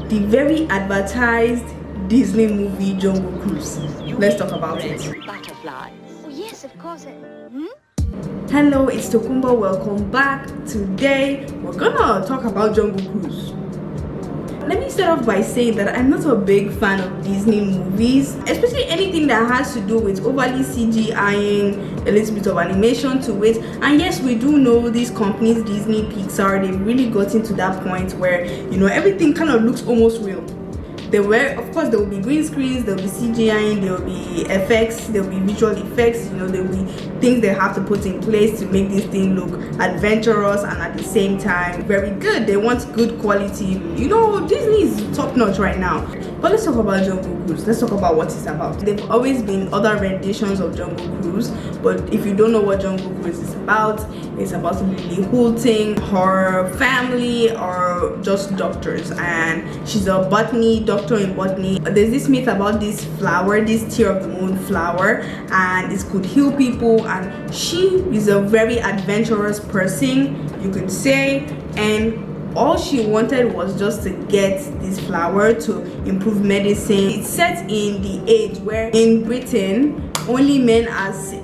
the very advertised Disney movie Jungle Cruise. Let's talk about it. Butterfly. Oh yes, of course. Hello, it's Tokumba. Welcome back. Today we're gonna talk about Jungle Cruise. Let me start off by saying that I'm not a big fan of Disney movies, especially anything that has to do with overly CGIing, a little bit of animation to it. And yes, we do know these companies, Disney, Pixar, they've really gotten to that point where, you know, everything kind of looks almost real. Of course, there will be green screens, there will be CGI, there will be effects, there will be visual effects, you know, there will be things they have to put in place to make this thing look adventurous and at the same time very good. They want good quality. You know, Disney is top notch right now. But let's talk about Jungle Cruise. Let's talk about what it's about. There've always been other renditions of Jungle Cruise, but if you don't know what Jungle Cruise is about, it's about Lily Houghton, her family are just doctors, and she's a botany doctor in botany. There's this myth about this flower, this tear of the moon flower, and it could heal people, and she is a very adventurous person, you could say, and all she wanted was just to get this flower to improve medicine. It's set in the age where in Britain only men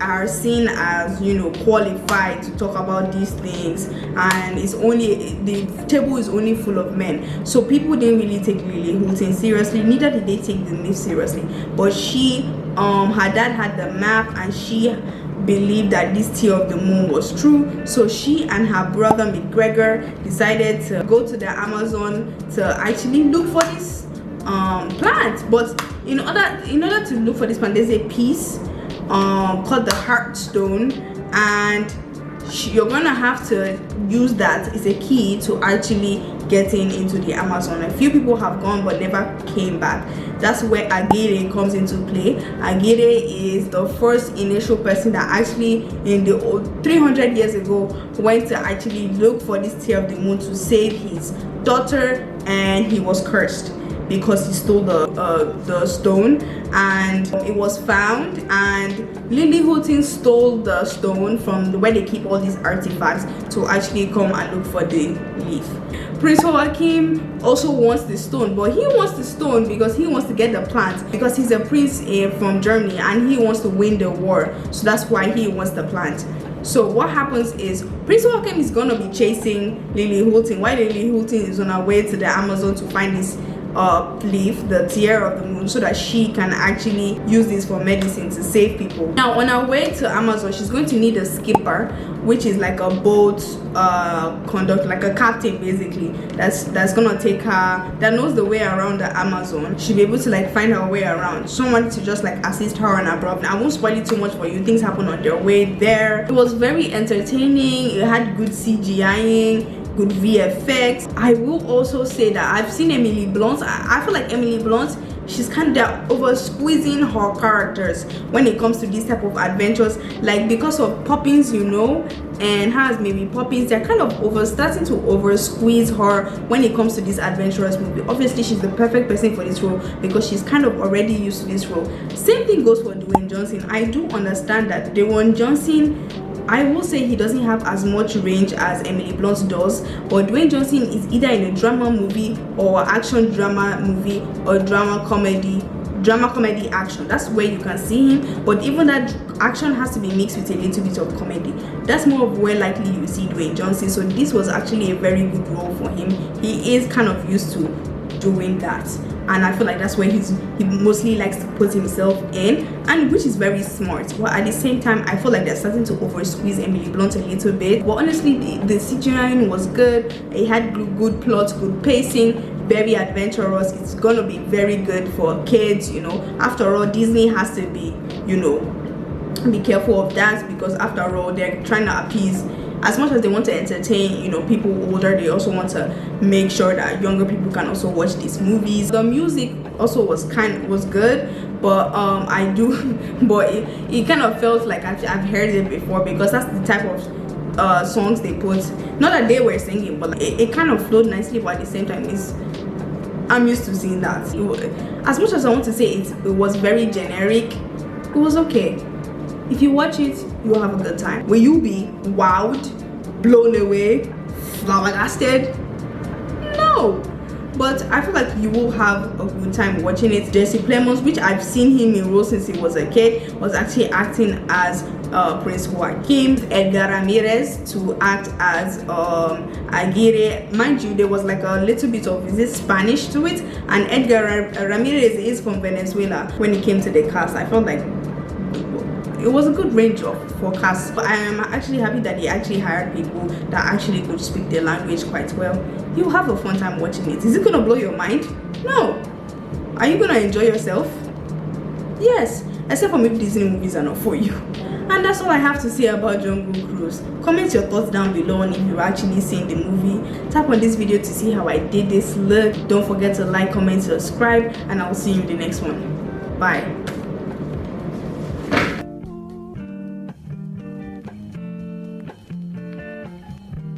are seen as, you know, qualified to talk about these things, and it's only, the table is only full of men. So people didn't really take Lily Houghton seriously, neither did they take the myth seriously. But she her dad had the map, and she believed that this tear of the moon was true. So she and her brother McGregor decided to go to the Amazon to actually look for this plant. But in order to look for this plant, there's a piece called the Heartstone, and you're gonna have to use that as a key to actually getting into the Amazon. A few people have gone but never came back. That's where Aguirre comes into play. Aguirre is the first initial person that actually in the 300 years ago went to actually look for this tear of the moon to save his daughter, and he was cursed because he stole the stone, and it was found, and Lily Houghton stole the stone from where they keep all these artifacts to actually come and look for the leaf. Prince Joachim also wants the stone, but he wants the stone because he wants to get the plant, because he's a prince from Germany and he wants to win the war, so that's why he wants the plant. So what happens is Prince Joachim is gonna be chasing Lily Houghton while Lily Houghton is on her way to the Amazon to find this leaf, the tear of the moon, so that she can actually use this for medicine to save people. Now on her way to Amazon, she's going to need a skipper, which is like a boat conductor, like a captain basically, that's gonna take her, that knows the way around the Amazon. She'll be able to like find her way around, someone to just like assist her and abroad. I won't spoil it too much for you. Things happen on their way there. It was very entertaining. It had good CGIing, good VFX. I will also say that I've seen Emily Blunt. I feel like Emily Blunt, she's kind of over squeezing her characters when it comes to this type of adventures, like because of Poppins, you know, and has maybe Poppins, they're kind of starting to over squeeze her when it comes to this adventurous movie. Obviously she's the perfect person for this role because she's kind of already used to this role. Same thing goes for Dwayne Johnson. I do understand that Dwayne Johnson, I will say he doesn't have as much range as Emily Blunt does, but Dwayne Johnson is either in a drama movie or action drama movie or drama comedy action. That's where you can see him, but even that action has to be mixed with a little bit of comedy. That's more of where likely you see Dwayne Johnson. So this was actually a very good role for him. He is kind of used to doing that, and I feel like that's where he mostly likes to put himself in, and which is very smart. But at the same time, I feel like they're starting to over squeeze Emily Blunt a little bit. But honestly, the CGI was good. It had good plot, good pacing, very adventurous. It's gonna be very good for kids, you know. After all, Disney has to be, you know, be careful of that, because after all, they're trying to appease, as much as they want to entertain, you know, people older, they also want to make sure that younger people can also watch these movies. The music also was good, but but it kind of felt like I've heard it before, because that's the type of songs they put. Not that they were singing, but like, it kind of flowed nicely, but at the same time, I'm used to seeing that. As much as I want to say it was very generic, it was okay. If you watch it, you'll have a good time. Will you be wowed, blown away, flabbergasted? No. but I feel like you will have a good time watching it. Jesse Plemons, which I've seen him in roles since he was a kid, was actually acting as Prince Joaquin. Edgar Ramirez to act as Aguirre. Mind you, there was like a little bit of Spanish to it, and Edgar Ramirez is from Venezuela. When it came to the cast, I felt like it was a good range for cast. But I am actually happy that they actually hired people that actually could speak the language quite well. You'll have a fun time watching it. Is it gonna blow your mind? No. Are you gonna enjoy yourself? Yes, except for maybe Disney movies are not for you. And that's all I have to say about Jungle Cruise. Comment your thoughts down below on if you've actually seen the movie. Tap on this video to see how I did this look. Don't forget to like, comment, subscribe, and I'll see you in the next one. Bye.